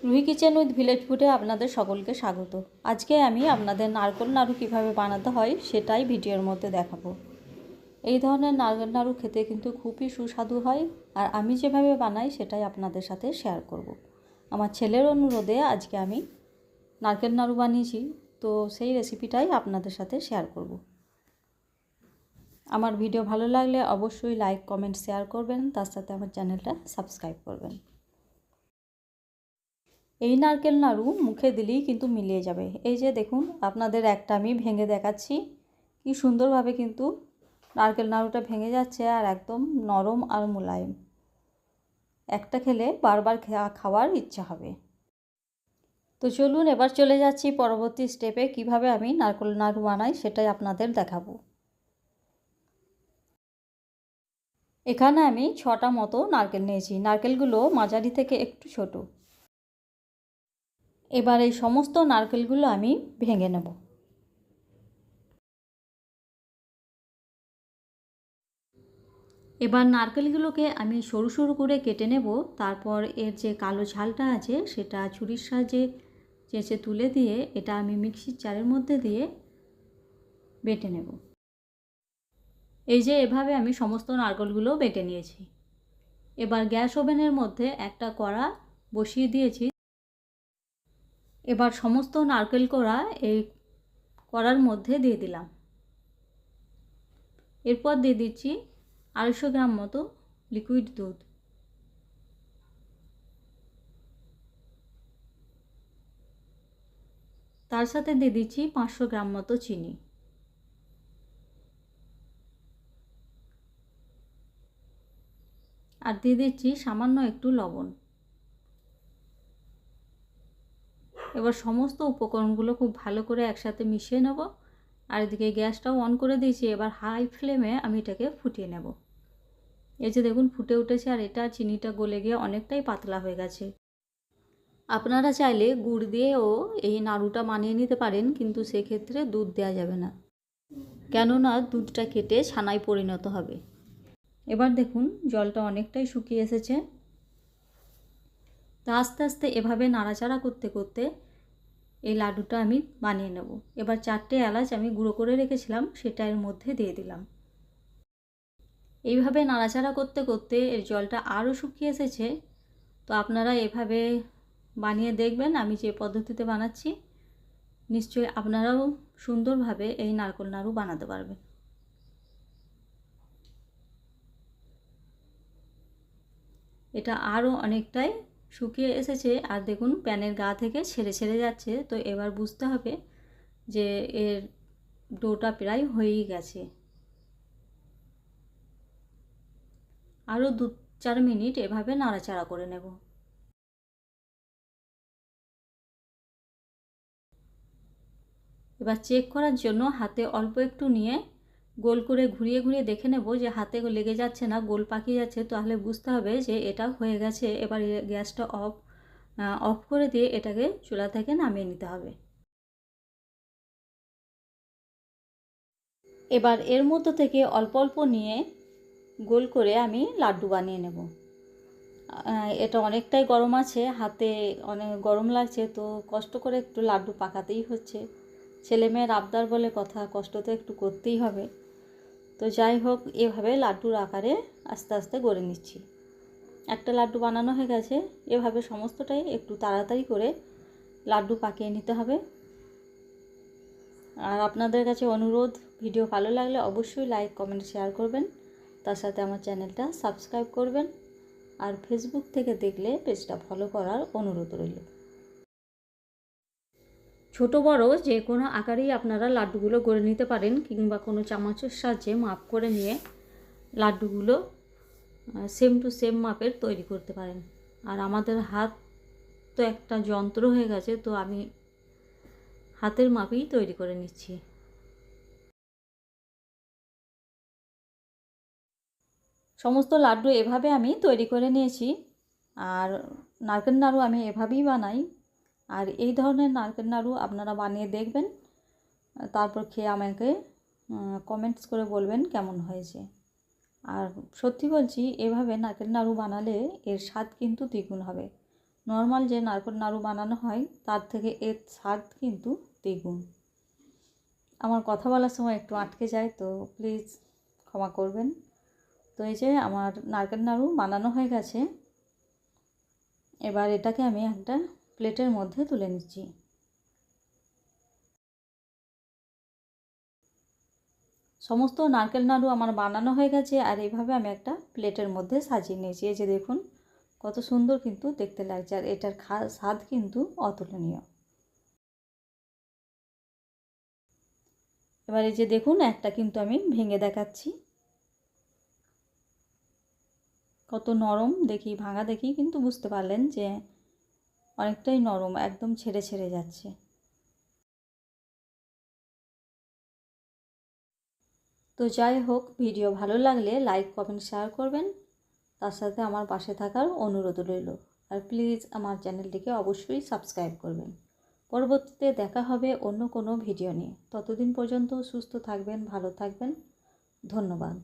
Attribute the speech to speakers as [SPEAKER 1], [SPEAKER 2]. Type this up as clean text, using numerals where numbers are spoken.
[SPEAKER 1] Ruhi kitchen with village ফুডে আপনাদের সকলকে স্বাগত। আজকে আমি আপনাদের নারকেল নাড়ু কীভাবে বানাতে হয় সেটাই ভিডিওর মধ্যে দেখাবো। এই ধরনের নারকেল নাড়ু খেতে কিন্তু খুবই সুস্বাদু হয়, আর আমি যেভাবে বানাই সেটাই আপনাদের সাথে শেয়ার করব। আমার ছেলের অনুরোধে আজকে আমি নারকেল নাড়ু বানিয়েছি, তো সেই রেসিপিটাই আপনাদের সাথে শেয়ার করব। আমার ভিডিও ভালো লাগলে অবশ্যই লাইক, কমেন্ট, শেয়ার করবেন, তার সাথে আমার চ্যানেলটা সাবস্ক্রাইব করবেন। এই নারকেল নাড়ু মুখে দিলেই কিন্তু মিলিয়ে যাবে। এই যে দেখুন, আপনাদের একটা আমি ভেঙে দেখাচ্ছি, কি সুন্দরভাবে কিন্তু নারকেল নাড়ুটা ভেঙে যাচ্ছে আর একদম নরম আর মোলায়েম। একটা খেলে বারবার খাওয়ার ইচ্ছা হবে। তো চলুন এবার চলে যাচ্ছি পরবর্তী স্টেপে, কিভাবে আমি নারকেল নাড়ু বানাই সেটাই আপনাদের দেখাবো। এখানে আমি 6টা মতো নারকেল নিয়েছি। নারকেলগুলো মাঝারি থেকে একটু ছোট। এবার এই সমস্ত নারকেলগুলো আমি ভেঙে নেব। এবার নারকেলগুলোকে আমি সরু সরু করে কেটে নেব। তারপর এর যে কালো ছালটা আছে সেটা ছুরির সাহায্যে চেঁচে তুলে দিয়ে এটা আমি মিক্সির জারের মধ্যে দিয়ে বেটে নেব। এই যে এভাবে আমি সমস্ত নারকেলগুলো বেটে নিয়েছি। এবার গ্যাস ওভেনের মধ্যে একটা কড়া বসিয়ে দিয়েছি। এবার সমস্ত নারকেল কোড়া এই কড়ার মধ্যে দিয়ে দিলাম। এরপর দিয়ে দিচ্ছি 250 গ্রাম মতো লিকুইড দুধ। তার সাথে দিয়ে দিচ্ছি 500 গ্রাম মতো চিনি। আর দিয়ে দিচ্ছি সামান্য একটু লবণ। এবার সমস্ত উপকরণগুলো খুব ভালো করে একসাথে মিশিয়ে নেব। আর এদিকে গ্যাসটাও অন করে দিয়েছি। এবার হাই ফ্লেমে আমি এটাকে ফুটিয়ে নেব। এই যে দেখুন ফুটে উঠেছে, আর এটা চিনিটা গলে গিয়ে অনেকটাই পাতলা হয়ে গেছে। আপনারা চাইলে গুড় দিয়েও এই নাড়ুটা বানিয়ে নিতে পারেন, কিন্তু সেক্ষেত্রে দুধ দেওয়া যাবে না, কেননা দুধটা কেটে ছানায় পরিণত হবে। এবার দেখুন জলটা অনেকটাই শুকিয়ে এসেছে। তা আস্তে আস্তে এভাবে নাড়াচাড়া করতে করতে এই লাড্ডুটা আমি বানিয়ে নেব। এবার 4টে এলাচ আমি গুঁড়ো করে রেখেছিলাম সেটা এর মধ্যে দিয়ে দিলাম। এইভাবে নাড়াচাড়া করতে করতে এর জলটা আরও শুকিয়ে এসেছে। তো আপনারা এভাবে বানিয়ে দেখবেন, আমি যে পদ্ধতিতে বানাচ্ছি নিশ্চয়ই আপনারাও সুন্দরভাবে এই নারকেল নাড়ু বানাতে পারবেন। এটা আরও অনেকটাই শুকিয়ে এসেছে, আর দেখুন প্যানের গা থেকে ছেড়ে ছেড়ে যাচ্ছে। তো এবার বুঝতে হবে যে এর ডোটা প্রায় হয়েই গেছে। আরও 2-4 মিনিট এভাবে নাড়াচাড়া করে নেব। এবার চেক করার জন্য হাতে অল্প একটু নিয়ে গোল করে ঘুরিয়ে ঘুরিয়ে দেখে নেব যে হাতে লেগে যাচ্ছে না, গোল পাকিয়ে যাচ্ছে, তাহলে বুঝতে হবে যে এটা হয়ে গেছে। এবার গ্যাসটা অফ করে দিয়ে এটাকে চুলা থেকে নামিয়ে নিতে হবে। এবার এর মধ্যে থেকে অল্প অল্প নিয়ে গোল করে আমি লাড্ডু বানিয়ে নেব। এটা অনেকটাই গরম আছে, হাতে অনেক গরম লাগছে, তো কষ্ট করে একটু লাড্ডু পাকাতেই হচ্ছে। ছেলেমেয়ের আবদার বলে কথা, কষ্ট তো একটু করতেই হবে। তো যাই হোক, এভাবে লাড্ডুর আকারে আস্তে আস্তে গড়ে নিচ্ছি। একটা লাড্ডু বানানো হয়ে গেছে। এভাবে সমস্তটাই একটু তাড়াতাড়ি করে লাড্ডু পাকিয়ে নিতে হবে। আর আপনাদের কাছে অনুরোধ, ভিডিও ভালো লাগলে অবশ্যই লাইক, কমেন্ট, শেয়ার করবেন, তার সাথে আমার চ্যানেলটা সাবস্ক্রাইব করবেন। আর ফেসবুক থেকে দেখলে পেজটা ফলো করার অনুরোধ রইল। ছোট বড় যে কোনো আকারেই আপনারা লাড্ডুগুলো গড়ে নিতে পারেন, কিংবা কোনো চামচের সাহায্যে মাপ করে নিয়ে লাড্ডুগুলো সেম টু সেম মাপের তৈরি করতে পারেন। আর আমাদের হাত তো একটা যন্ত্র হয়ে গেছে, তো আমি হাতের মাপেই তৈরি করে নিচ্ছি। সমস্ত লাড্ডু এভাবে আমি তৈরি করে নিয়েছি। আর নারকেল নাড়ু আমি এভাবেই বানাই। আর এই ধরনের নারকেল নাড়ু আপনারা বানিয়ে দেখবেন, তারপর খেয়ে আমাকে কমেন্টস করে বলবেন কেমন হয়েছে। আর সত্যি বলছি, এভাবে নারকেল নাড়ু বানালে এর স্বাদ কিন্তু দ্বিগুণ হবে। নর্মাল যে নারকেল নাড়ু বানানো হয় তার থেকে এর স্বাদ কিন্তু দ্বিগুণ। আমার কথা বলার সময় একটু আটকে যায়, তো প্লিজ ক্ষমা করবেন। তো এই যে আমার নারকেল নাড়ু বানানো হয়ে গেছে। এবার এটাকে আমি একটা প্লেটের মধ্যে তুলে নিচ্ছি। সমস্ত নারকেল নাড়ু আমার বানানো হয়ে গেছে, আর এইভাবে আমি একটা প্লেটের মধ্যে সাজিয়ে নিয়েছি। এই যে দেখুন কত সুন্দর কিন্তু দেখতে লাগছে, আর এটার স্বাদ কিন্তু অতুলনীয়। এবার এই যে দেখুন একটা কিন্তু আমি ভেঙে দেখাচ্ছি, কত নরম। দেখি ভাঙা দেখি কিন্তু বুঝতে পারলেন যে অনেকটাই নরম, একদম ছেড়ে ছেড়ে যাচ্ছে। তো যাই হোক, ভিডিও ভালো লাগলে লাইক কমেন্ট শেয়ার করবেন, তার সাথে আমার পাশে থাকার অনুরোধ রইল। আর প্লিজ আমার চ্যানেলটিকে অবশ্যই সাবস্ক্রাইব করবেন। পরবর্তীতে দেখা হবে অন্য কোনো ভিডিও নিয়ে। ততদিন পর্যন্ত সুস্থ থাকবেন, ভালো থাকবেন। ধন্যবাদ।